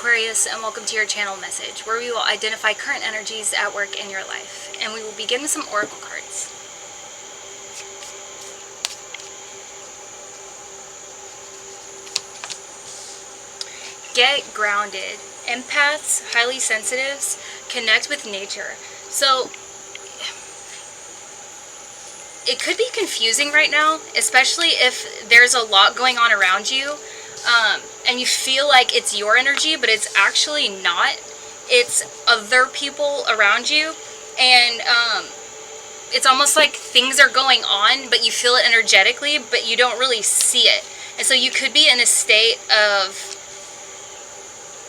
Aquarius, and welcome to your channel message, where we will identify current energies at work in your life. And we will begin with some oracle cards. Get grounded. Empaths, highly sensitives, connect with nature. So, it could be confusing right now, especially if there's a lot going on around you. And you feel like it's your energy, but it's actually not. It's other people around you, and it's almost like things are going on, but you feel it energetically, but you don't really see it. And so you could be in a state of,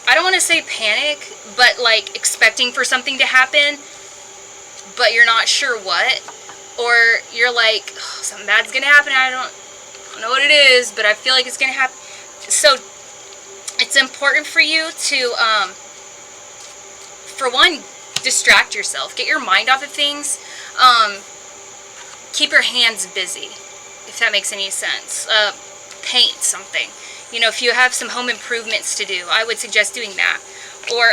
I don't want to say panic, but like expecting for something to happen, but you're not sure what. Or you're like, oh, something bad's gonna happen, I don't know what it is, but I feel like it's gonna happen. So it's important for you to, for one, distract yourself. Get your mind off of things. Keep your hands busy, if that makes any sense. Paint something. You know, if you have some home improvements to do, I would suggest doing that. Or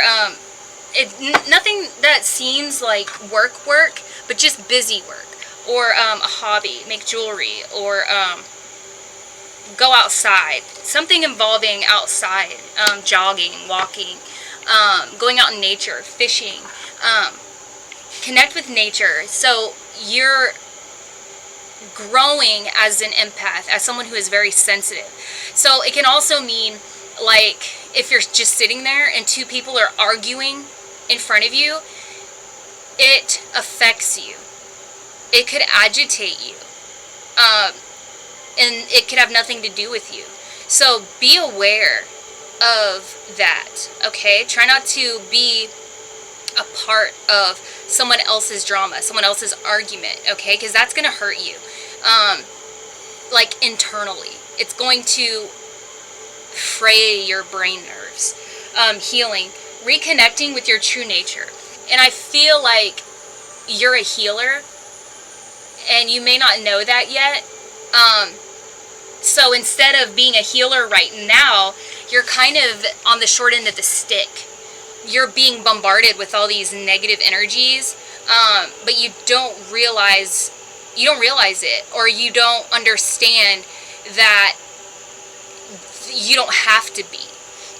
nothing that seems like work, but just busy work. Or a hobby, make jewelry, or go outside. Something involving outside, jogging, walking, going out in nature, fishing. Connect with nature. So you're growing as an empath, as someone who is very sensitive. So it can also mean, like, if you're just sitting there and two people are arguing in front of you, it affects you. It could agitate you. And it could have nothing to do with you. So be aware of that, okay? Try not to be a part of someone else's drama, someone else's argument, okay? Because that's going to hurt you, like internally. It's going to fray your brain nerves. Healing, reconnecting with your true nature. And I feel like you're a healer, and you may not know that yet. So instead of being a healer right now, you're kind of on the short end of the stick. You're being bombarded with all these negative energies, but you don't realize it, or you don't understand that you don't have to be,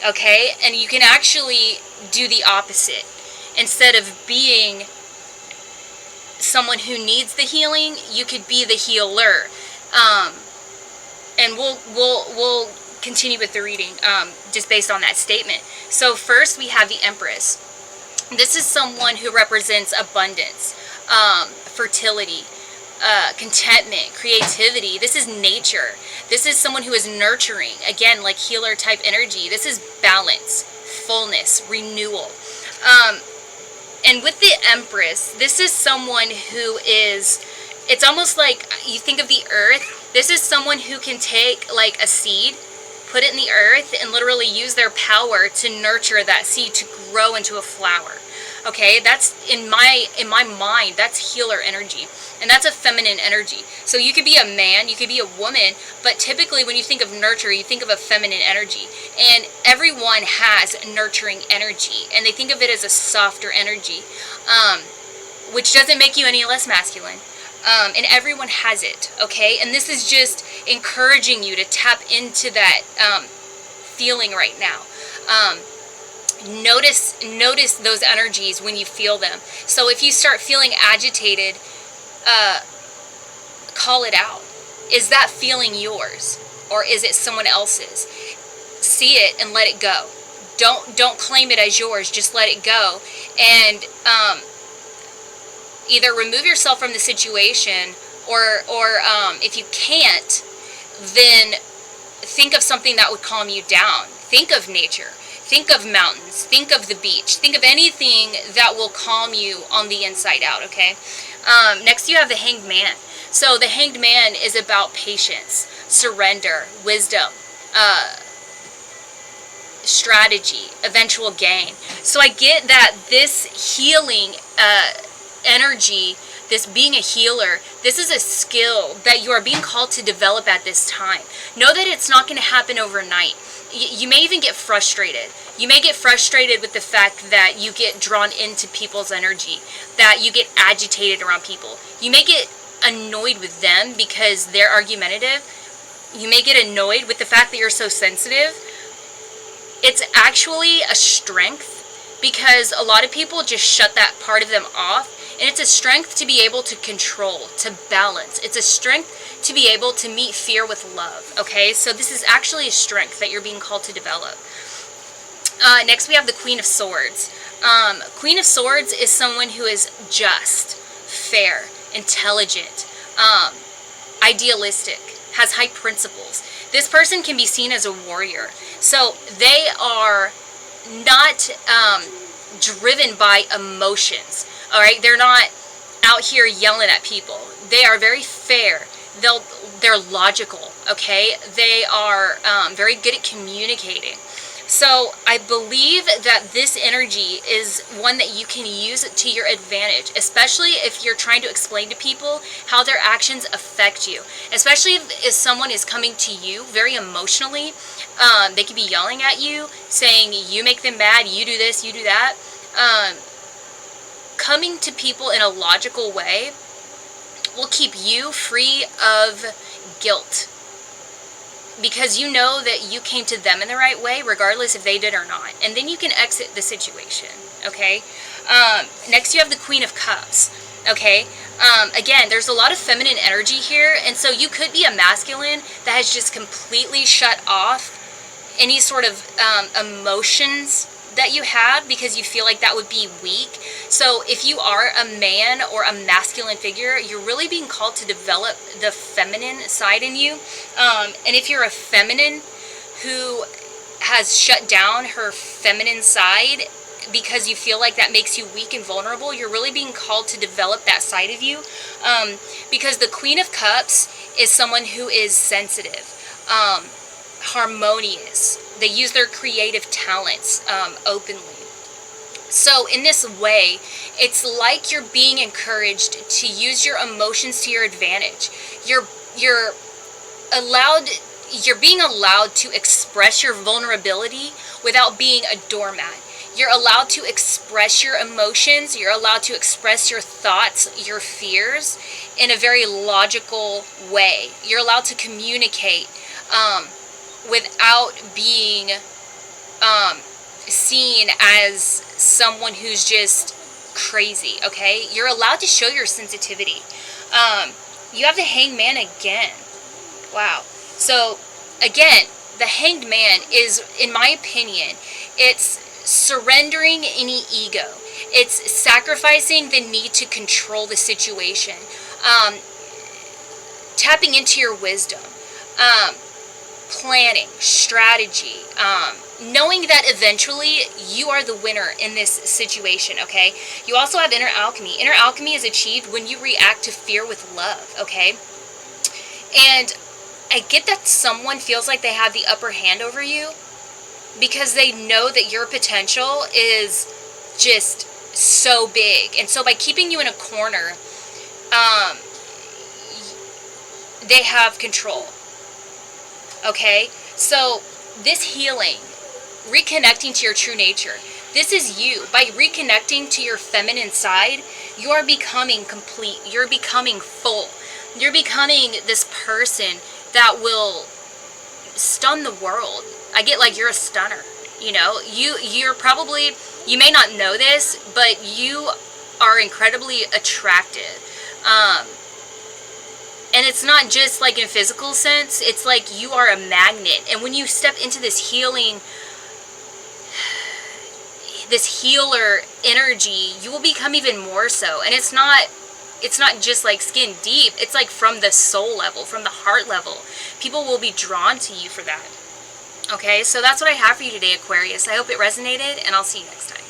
okay? And you can actually do the opposite. Instead of being someone who needs the healing, you could be the healer. And we'll continue with the reading, just based on that statement. So first we have the Empress. This is someone who represents abundance, fertility, contentment, creativity. This is nature. This is someone who is nurturing, again, like healer type energy. This is balance, fullness, renewal. And with the Empress, this is someone who is, it's almost like you think of the earth. This is someone who can take like a seed, put it in the earth, and literally use their power to nurture that seed to grow into a flower. Okay, that's in my mind, that's healer energy. And that's a feminine energy. So you could be a man, you could be a woman, but typically when you think of nurture, you think of a feminine energy. And everyone has nurturing energy, and they think of it as a softer energy, which doesn't make you any less masculine. And everyone has it, okay? And this is just encouraging you to tap into that feeling right now. Notice those energies when you feel them. So if you start feeling agitated, call it out. Is that feeling yours, or is it someone else's? See it and let it go. Don't claim it as yours. Just let it go. And either remove yourself from the situation, or if you can't, then think of something that would calm you down. Think of nature. Think of mountains. Think of the beach. Think of anything that will calm you on the inside out, okay? Next you have the Hanged Man. So the Hanged Man is about patience, surrender, wisdom, strategy, eventual gain. So I get that this healing energy, this being a healer, this is a skill that you are being called to develop at this time. Know that it's not going to happen overnight. you may even get frustrated. You may get frustrated with the fact that you get drawn into people's energy, that you get agitated around people. You may get annoyed with them because they're argumentative. You may get annoyed with the fact that you're so sensitive. It's actually a strength, because a lot of people just shut that part of them off. And it's a strength to be able to control, to balance. It's a strength to be able to meet fear with love, okay? So this is actually a strength that you're being called to develop. Next we have the Queen of Swords. Queen of Swords is someone who is just, fair, intelligent, idealistic, has high principles. This person can be seen as a warrior. So they are not driven by emotions. All right, they're not out here yelling at people. They are very fair. They're logical. Okay, they are very good at communicating. So I believe that this energy is one that you can use to your advantage, especially if you're trying to explain to people how their actions affect you. Especially if someone is coming to you very emotionally. They could be yelling at you, saying you make them mad, you do this, you do that. Coming to people in a logical way will keep you free of guilt, because you know that you came to them in the right way, regardless if they did or not. And then you can exit the situation, okay? Next you have the Queen of Cups, okay? Again, there's a lot of feminine energy here, and so you could be a masculine that has just completely shut off any sort of emotions that you have, because you feel like that would be weak. So if you are a man or a masculine figure, you're really being called to develop the feminine side in you. And if you're a feminine who has shut down her feminine side because you feel like that makes you weak and vulnerable, you're really being called to develop that side of you. Because the Queen of Cups is someone who is sensitive, harmonious. They use their creative talents openly. So in this way, it's like you're being encouraged to use your emotions to your advantage. You're being allowed to express your vulnerability without being a doormat. You're allowed to express your emotions. You're allowed to express your thoughts, your fears in a very logical way. You're allowed to communicate without being seen as someone who's just crazy, okay? You're allowed to show your sensitivity. You have the Hanged Man again. Wow. So, again, the Hanged Man is, in my opinion, it's surrendering any ego. It's sacrificing the need to control the situation. Tapping into your wisdom. Planning, strategy, knowing that eventually you are the winner in this situation, okay? You also have inner alchemy. Inner alchemy is achieved when you react to fear with love, okay? And I get that someone feels like they have the upper hand over you because they know that your potential is just so big. And so by keeping you in a corner, they have control. Okay, so this healing, reconnecting to your true nature, this is you. By reconnecting to your feminine side, you are becoming complete. You're becoming full. You're becoming this person that will stun the world. I get like you're a stunner, you know. You're probably, you may not know this, but you are incredibly attractive. And it's not just like in a physical sense, it's like you are a magnet. And when you step into this healing, this healer energy, you will become even more so. And it's not just like skin deep, it's like from the soul level, from the heart level. People will be drawn to you for that. Okay, so that's what I have for you today, Aquarius. I hope it resonated, and I'll see you next time.